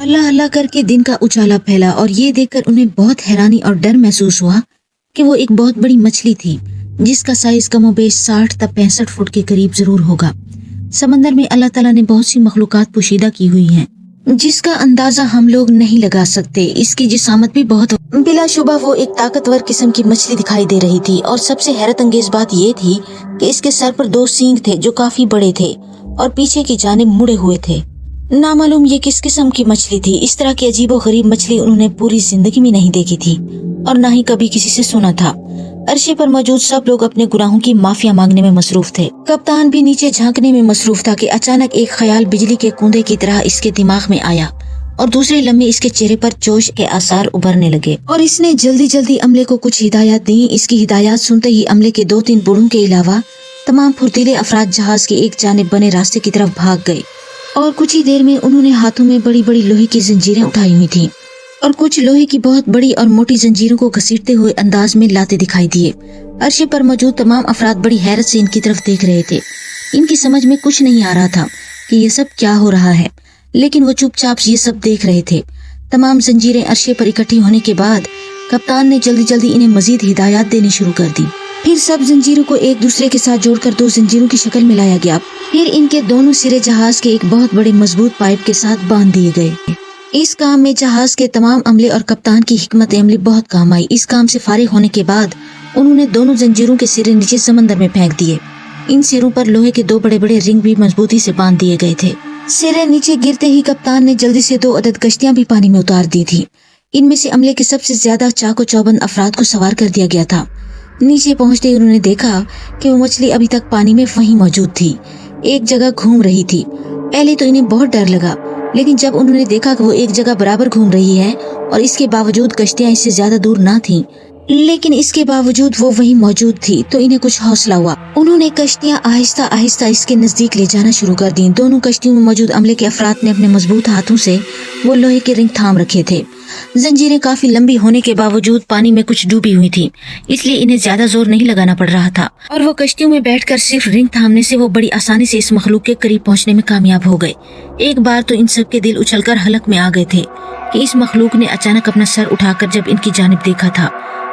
अल्लाह अल्लाह करके दिन का उजाला फैला और ये देखकर उन्हें बहुत हैरानी और डर महसूस हुआ कि वो एक बहुत बड़ी मछली थी जिसका साइज कमोबेश 60 तक 65 फुट के करीब जरूर होगा। समंदर में अल्लाह ताला ने बहुत सी मखलूकात पोशीदा की हुई हैं जिसका अंदाजा हम लोग नहीं लगा सकते। इसकी जिसामत भी बहुत, बिलाशुबा वो एक ताकतवर किस्म की मछली दिखाई दे रही थी और सबसे हैरत अंगेज बात ये थी कि इसके सर पर 2 सींग थे जो काफी बड़े थे और पीछे की जानिब मुड़े हुए थे। नामालूम ये किस किस्म की मछली थी। इस तरह की अजीबो गरीब मछली उन्होंने पूरी जिंदगी में नहीं देखी थी और न ही कभी किसी से सुना था। अर्शे पर मौजूद सब लोग अपने गुनाहों की माफिया मांगने में मसरूफ थे। कप्तान भी नीचे झांकने में मसरूफ था कि अचानक एक ख्याल बिजली के कूंदे की तरह इसके दिमाग में आया और दूसरे लम्हे इसके चेहरे पर जोश के आसार उभरने लगे और इसने जल्दी जल्दी अमले को कुछ हिदायत दी। इसकी हिदायत सुनते ही अमले के 2-3 बूढ़ों के अलावा तमाम फुर्तीले अफराद जहाज के एक जानिब बने रास्ते की तरफ भाग गए और कुछ ही देर में उन्होंने हाथों में बड़ी बड़ी लोहे की जंजीरें उठाई हुई थी और कुछ लोहे की बहुत बड़ी और मोटी जंजीरों को घसीटते हुए अंदाज में लाते दिखाई दिए। अर्शे पर मौजूद तमाम अफराद बड़ी हैरत से इनकी तरफ देख रहे थे। इनकी समझ में कुछ नहीं आ रहा था कि ये सब क्या हो रहा है, लेकिन वो चुपचाप ये सब देख रहे थे। तमाम जंजीरें अर्शे पर इकट्ठी होने के बाद कप्तान ने जल्दी जल्दी इन्हें मजीद हिदायत देनी शुरू कर दी। फिर सब जंजीरों को एक दूसरे के साथ जोड़कर 2 जंजीरों की शक्ल में लाया गया। फिर इनके दोनों सिरे जहाज के एक बहुत बड़े मजबूत पाइप के साथ बांध दिए गए। इस काम में जहाज के तमाम अमले और कप्तान की हिकमत अमली बहुत काम आई। इस काम से फारिग होने के बाद उन्होंने दोनों जंजीरों के सिरे नीचे समंदर में फेंक दिए। इन सिरों पर लोहे के 2 बड़े बड़े रिंग भी मजबूती से बांध दिए गए थे। सिरे नीचे गिरते ही कप्तान ने जल्दी से 2 अदद कश्तियां भी पानी में उतार दी थी। इनमें से अमले के सबसे ज्यादा चाको चौबंद अफराद को सवार कर दिया गया था। नीचे पहुंचते ही उन्होंने देखा कि वो मछली अभी तक पानी में वहीं मौजूद थी, एक जगह घूम रही थी। पहले तो इन्हें बहुत डर लगा, लेकिन जब उन्होंने देखा कि वो एक जगह बराबर घूम रही है और इसके बावजूद कश्तियां इससे ज्यादा दूर ना थीं, लेकिन इसके बावजूद वो वहीं मौजूद थी, तो इन्हें कुछ हौसला हुआ। उन्होंने कश्तियां आहिस्ता आहिस्ता इसके नजदीक ले जाना शुरू कर दी। दोनों कश्तियों में मौजूद अमले के अफराद ने अपने मजबूत हाथों से वो लोहे के रिंग थाम रखे थे। जंजीरें काफी लंबी होने के बावजूद पानी में कुछ डूबी हुई थी, इसलिए इन्हें ज्यादा जोर नहीं लगाना पड़ रहा था और वो कश्तियों में बैठकर सिर्फ रिंग थामने से वो बड़ी आसानी से इस मखलूक के करीब पहुंचने में कामयाब हो गए। एक बार तो इन सब के दिल उछलकर हलक में आ गए थे कि इस मखलूक ने अचानक अपना सर उठाकर जब इनकी जानिब देखा था,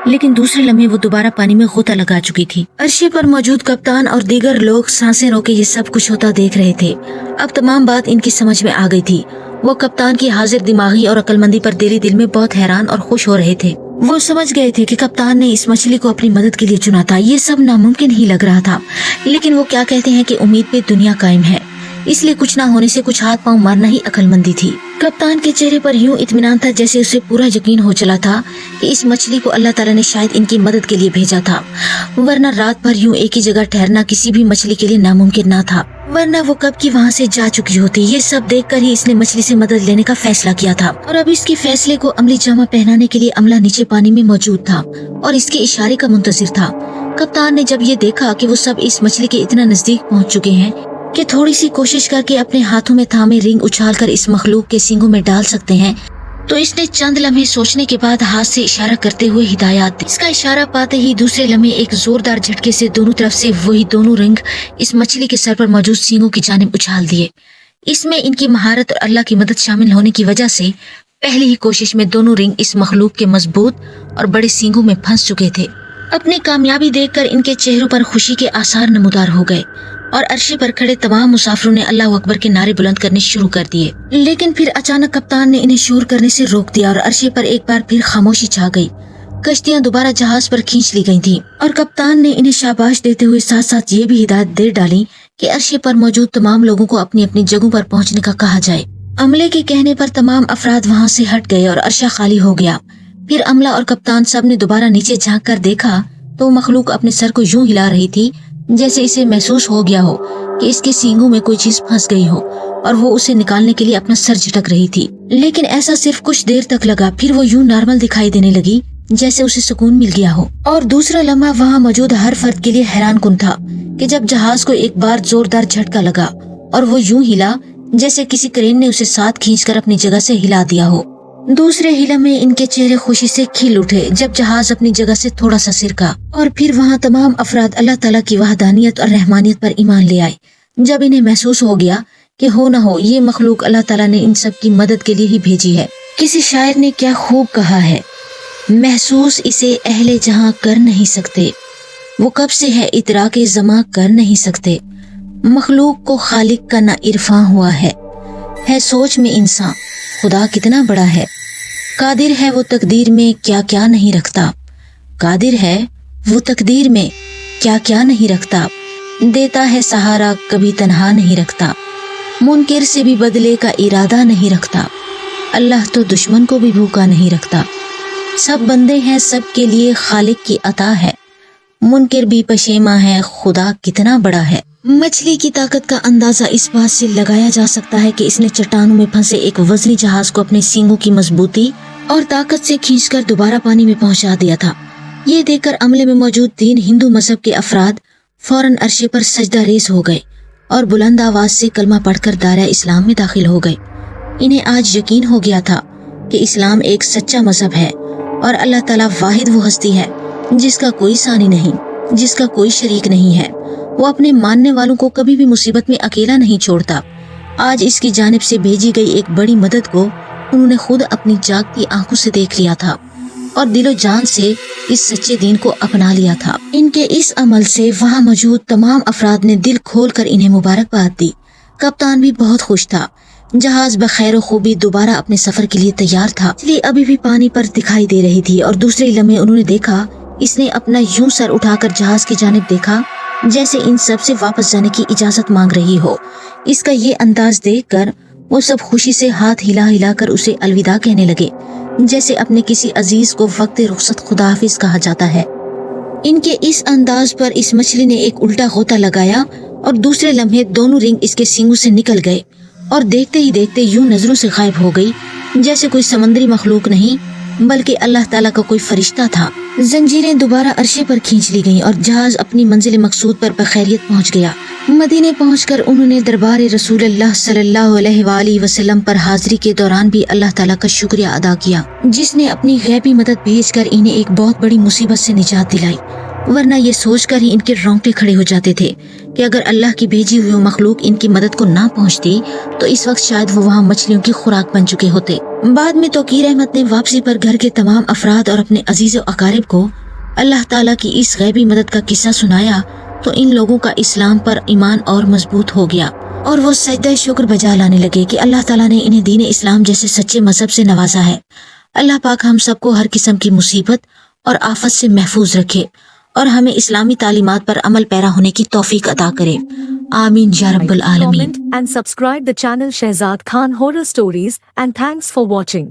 लेकिन दूसरे लम्हे वो दोबारा पानी में गोता लगा चुकी थी। अर्शे पर मौजूद कप्तान और दीगर लोग सांसें रोके ये सब कुछ होता देख रहे थे। अब तमाम बात इनकी समझ में आ गई थी। वो कप्तान की हाजिर दिमागी और अक्लमंदी पर दिल में बहुत हैरान और खुश हो रहे थे। वो समझ गए थे कि कप्तान ने इस मछली को अपनी मदद के लिए चुना था। ये सब नामुमकिन ही लग रहा था, लेकिन वो क्या कहते हैं कि उम्मीद पे दुनिया कायम है, इसलिए कुछ ना होने से कुछ हाथ पांव मारना ही अक्लमंदी थी। कप्तान के चेहरे पर यूं इत्मीनान था जैसे उसे पूरा यकीन हो चला था कि इस मछली को अल्लाह ताला ने शायद इनकी मदद के लिए भेजा था, वरना रात भर यूं एक ही जगह ठहरना किसी भी मछली के लिए नामुमकिन ना था, वरना वो कब की वहाँ से जा चुकी होती। ये सब देखकर ही इसने मछली से मदद लेने का फैसला किया था और अब इसके फैसले को अमली जामा पहनाने के लिए अमला नीचे पानी में मौजूद था और इसके इशारे का मुंतजिर था। कप्तान ने जब ये देखा कि वो सब इस मछली के इतना नजदीक पहुँच चुके हैं कि थोड़ी सी कोशिश करके अपने हाथों में थामे रिंग उछालकर इस मखलूक के सींगों में डाल सकते हैं, तो इसने चंद लम्हे सोचने के बाद हाथ से इशारा करते हुए हिदायत दी। इसका इशारा पाते ही दूसरे लम्हे एक जोरदार झटके से दोनों तरफ से वही दोनों रिंग इस मछली के सर पर मौजूद सींगों की जानिब उछाल दिए। इसमें इनकी महारत और अल्लाह की मदद शामिल होने की वजह से पहली ही कोशिश में दोनों रिंग इस मखलूक के मजबूत और बड़े सींगों में फंस चुके थे। अपनी कामयाबी देखकर इनके चेहरों पर खुशी के आसार नमूदार हो गए और अर्शे पर खड़े तमाम मुसाफिरों ने अल्लाह अकबर के नारे बुलंद करने शुरू कर दिए। लेकिन फिर अचानक कप्तान ने इन्हें शोर करने से रोक दिया और अर्शे पर एक बार फिर खामोशी छा गई। कश्तियां दोबारा जहाज पर खींच ली गई थीं और कप्तान ने इन्हें शाबाश देते हुए साथ साथ ये भी हिदायत दे डाली कि अर्शे पर मौजूद तमाम लोगों को अपनी अपनी जगहों पर पहुंचने का कहा जाए। अमले के कहने पर तमाम अफराद वहाँ से हट गए और अर्शा खाली हो गया। फिर अमला और कप्तान सब ने दोबारा नीचे झांक कर देखा तो मखलूक अपने सर को यूं हिला रही थी जैसे इसे महसूस हो गया हो कि इसके सींगों में कोई चीज फंस गई हो और वो उसे निकालने के लिए अपना सर झटक रही थी। लेकिन ऐसा सिर्फ कुछ देर तक लगा, फिर वो यूं नॉर्मल दिखाई देने लगी जैसे उसे सुकून मिल गया हो। और दूसरा लम्हा वहाँ मौजूद हर फर्द के लिए हैरान कुन था कि जब जहाज को एक बार जोरदार झटका लगा और वो यूं हिला जैसे किसी क्रेन ने उसे साथ खींचकर अपनी जगह से हिला दिया हो। दूसरे हिला में इनके चेहरे खुशी से खिल उठे जब जहाज अपनी जगह से थोड़ा सा सिरका और फिर वहाँ तमाम अफराद अल्लाह ताला की वहदानियत और रहमानियत पर ईमान ले आए। जब इन्हें महसूस हो गया کہ ہو نہ ہو یہ مخلوق اللہ تعالیٰ نے ان سب کی مدد کے لیے ہی بھیجی ہے۔ کسی شاعر نے کیا خوب کہا ہے، محسوس اسے اہل جہاں کر نہیں سکتے، وہ کب سے ہے ادراک زماں کر نہیں سکتے۔ مخلوق کو خالق کا نہ عرفاں ہوا ہے سوچ میں انسان خدا کتنا بڑا ہے۔ قادر ہے وہ تقدیر میں کیا کیا نہیں رکھتا، قادر ہے وہ تقدیر میں کیا کیا نہیں رکھتا، دیتا ہے سہارا کبھی تنہا نہیں رکھتا، منکر سے بھی بدلے کا ارادہ نہیں رکھتا، اللہ تو دشمن کو بھی بھوکا نہیں رکھتا۔ سب بندے ہیں سب کے لیے خالق کی عطا ہے، منکر بھی پشیماں ہے خدا کتنا بڑا ہے۔ مچھلی کی طاقت کا اندازہ اس بات سے لگایا جا سکتا ہے کہ اس نے چٹانوں میں پھنسے ایک وزنی جہاز کو اپنے سینگوں کی مضبوطی اور طاقت سے کھینچ کر دوبارہ پانی میں پہنچا دیا تھا۔ یہ دیکھ کر عملے میں موجود 3 ہندو مذہب کے افراد فوراً عرشے پر سجدہ ریز ہو گئے اور بلند آواز سے کلمہ پڑھ کر دائرہ اسلام میں داخل ہو گئے۔ انہیں آج یقین ہو گیا تھا کہ اسلام ایک سچا مذہب ہے اور اللہ تعالیٰ واحد وہ ہستی ہے جس کا کوئی ثانی نہیں، جس کا کوئی شریک نہیں ہے۔ وہ اپنے ماننے والوں کو کبھی بھی مصیبت میں اکیلا نہیں چھوڑتا۔ آج اس کی جانب سے بھیجی گئی ایک بڑی مدد کو انہوں نے خود اپنی جاگتی آنکھوں سے دیکھ لیا تھا اور دل و جان سے اس سچے دین کو اپنا لیا تھا۔ ان کے اس عمل سے وہاں موجود تمام افراد نے دل کھول کر انہیں مبارکباد دی۔ کپتان بھی بہت خوش تھا۔ جہاز بخیر و خوبی دوبارہ اپنے سفر کے لیے تیار تھا۔ مچھلی ابھی بھی پانی پر دکھائی دے رہی تھی اور دوسرے لمحے انہوں نے دیکھا اس نے اپنا یوں سر اٹھا کر جہاز کی جانب دیکھا جیسے ان سب سے واپس جانے کی اجازت مانگ رہی ہو۔ اس کا یہ انداز دیکھ کر وہ سب خوشی سے ہاتھ ہلا ہلا کر اسے الوداع کہنے لگے، جیسے اپنے کسی عزیز کو وقت رخصت خدا حافظ کہا جاتا ہے۔ ان کے اس انداز پر اس مچھلی نے ایک الٹا غوطہ لگایا اور دوسرے لمحے دونوں رنگ اس کے سینگوں سے نکل گئے اور دیکھتے ہی دیکھتے یوں نظروں سے غائب ہو گئی جیسے کوئی سمندری مخلوق نہیں بلکہ اللہ تعالیٰ کا کوئی فرشتہ تھا۔ زنجیریں دوبارہ عرشے پر کھینچ لی گئیں اور جہاز اپنی منزل مقصود پر بخیریت پہنچ گیا۔ مدینے پہنچ کر انہوں نے دربار رسول اللہ صلی اللہ علیہ وآلہ وسلم پر حاضری کے دوران بھی اللہ تعالیٰ کا شکریہ ادا کیا جس نے اپنی غیبی مدد بھیج کر انہیں ایک بہت بڑی مصیبت سے نجات دلائی، ورنہ یہ سوچ کر ہی ان کے رونگٹے کھڑے ہو جاتے تھے کہ اگر اللہ کی بھیجی ہوئی مخلوق ان کی مدد کو نہ پہنچتی تو اس وقت شاید وہ وہاں مچھلیوں کی خوراک بن چکے ہوتے۔ بعد میں توقیر احمد نے واپسی پر گھر کے تمام افراد اور اپنے عزیز و اقارب کو اللہ تعالیٰ کی اس غیبی مدد کا قصہ سنایا تو ان لوگوں کا اسلام پر ایمان اور مضبوط ہو گیا اور وہ سجدہ شکر بجا لانے لگے کہ اللہ تعالیٰ نے انہیں دین اسلام جیسے سچے مذہب سے نوازا ہے۔ اللہ پاک ہم سب کو ہر قسم کی مصیبت اور آفت سے محفوظ رکھے اور ہمیں اسلامی تعلیمات پر عمل پیرا ہونے کی توفیق عطا کرے، آمین یا رب العالمین۔ Comment and subscribe the channel Shehzad Khan Horror Stories, and thanks for watching.